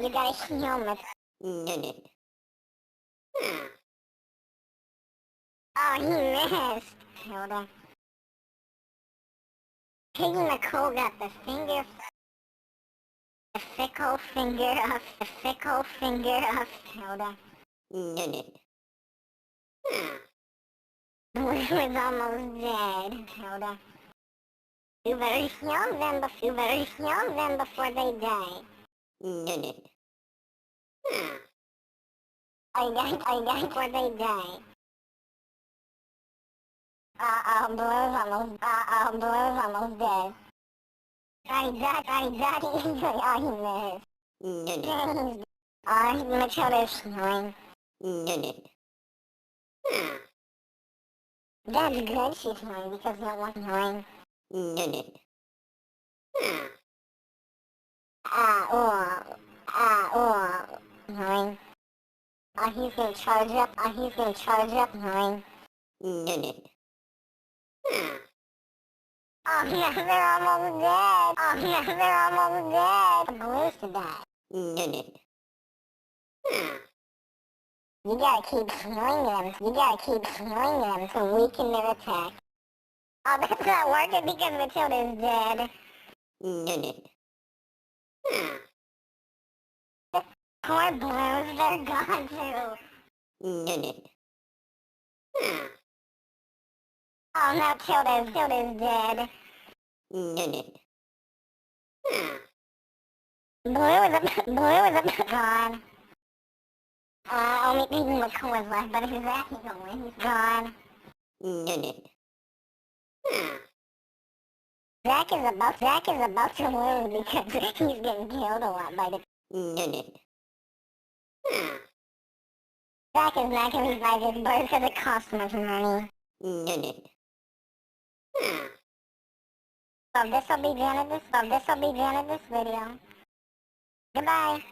You gotta heal it. Oh, he missed. Hold on. Piggy McCool got the finger. The fickle finger of the fickle finger of. Hold on. Blue is almost dead. Hold on. You better heal them before they die. I die before they die. Blue's almost dead. I died, oh, he missed. Matilda's healing. That's good she's healing because no one's healing. Healing. He's gonna charge up, healing. Oh no, they're almost dead. Blue's to die. You gotta keep healing them to weaken their attack. Oh, that's not working because Matilda's dead. Poor Blues, they're gone too. Oh no, Tilda's dead. Blue is gone. Only even McCool is left, but if he's that, he's gonna win. He's gone. Zach is about to lose because he's getting killed a lot by the... Zach is not gonna revive his bird because it costs much money. So this'll be the end of this video. Goodbye.